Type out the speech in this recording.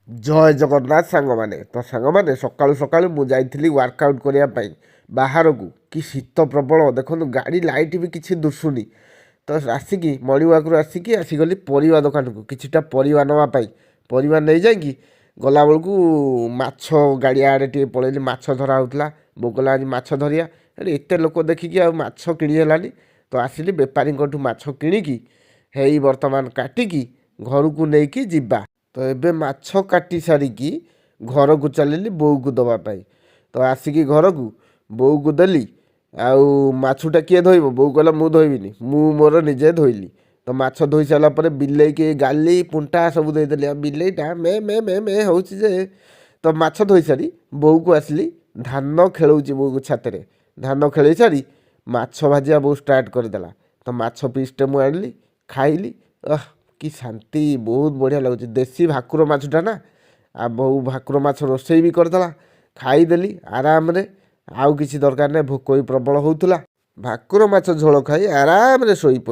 ଜୟ ଜଗନ୍ନାଥ ସାଙ୍ଗମାନେ। ତ ସାଙ୍ଗମାନେ ସକାଳୁ ସକାଳୁ ମୁଁ ଯାଇଥିଲି ୱାର୍କଆଉଟ୍ କରିବା ପାଇଁ ବାହାରକୁ। କି ଶୀତ ପ୍ରବଳ, ଦେଖନ୍ତୁ ଗାଡ଼ି ଲାଇଟ୍ ବି କିଛି ଦୁଶୁନି। ତ ଆସିକି ମର୍ଣ୍ଣିଂ ୱାକ୍ରୁ ଆସିଗଲି ପରିବା ଦୋକାନକୁ କିଛିଟା ପରିବା ନେବା ପାଇଁ। ପରିବା ନେଇଯାଇକି ଗଲାବେଳକୁ ମାଛ ଗାଡ଼ିଆ ଆଡ଼େ ଟିକେ ପଳେଇଲି। ମାଛ ଧରା ହେଉଥିଲା। ବୋଉ କହିଲା ଆଜି ମାଛ ଧରିବା। ଏତେ ଲୋକ ଦେଖିକି ଆଉ ମାଛ କିଣି ହେଲାନି। ତ ଆସିଲି ବେପାରୀଙ୍କଠୁ ମାଛ କିଣିକି ହେଇ ବର୍ତ୍ତମାନ କାଟିକି ଘରକୁ ନେଇକି ଯିବା। ତ ଏବେ ମାଛ କାଟି ସାରିକି ଘରକୁ ଚାଲିଲି ବୋଉକୁ ଦେବା ପାଇଁ। ତ ଆସିକି ଘରକୁ ବୋଉକୁ ଦେଲି। ଆଉ ମାଛଟା କିଏ ଧୋଇବ? ବୋଉ କହିଲା ମୁଁ ଧୋଇବିନି। ମୁଁ ମୋର ନିଜେ ଧୋଇଲି। ତ ମାଛ ଧୋଇ ସାରିଲା ପରେ ବିଲେଇକି ଗାଲି ପୁଣ୍ଟା ସବୁ ଦେଇଦେଲି। ଆଉ ବିଲେଇଟା ମେ ମେ ମେ ମେ ହେଉଛି ଯେ। ତ ମାଛ ଧୋଇ ସାରି ବୋଉକୁ ଆସିଲି। ଧାନ ଖେଳଉଛି ବୋଉକୁ ଛାତରେ। ଧାନ ଖେଳେଇ ସାରି ମାଛ ଭାଜିବା ବୋଉ ଷ୍ଟାର୍ଟ କରିଦେଲା। ତ ମାଛ ପିସ୍ଟେ ମୁଁ ଆଣିଲି, ଖାଇଲି। କି ଶାନ୍ତି, ବହୁତ ବଢ଼ିଆ ଲାଗୁଛି। ଦେଶୀ ଭାକୁର ମାଛଟା ନା। ଆଉ ବୋଉ ଭାକୁର ମାଛ ରୋଷେଇ ବି କରିଦେଲା। ଖାଇଦେଲି ଆରାମରେ। ଆଉ କିଛି ଦରକାର ନାହିଁ। ଭୋକ ବି ପ୍ରବଳ ହେଉଥିଲା। ଭାକୁର ମାଛ ଝୋଳ ଖାଇ ଆରାମରେ ଶୋଇପଡ଼ିଲି।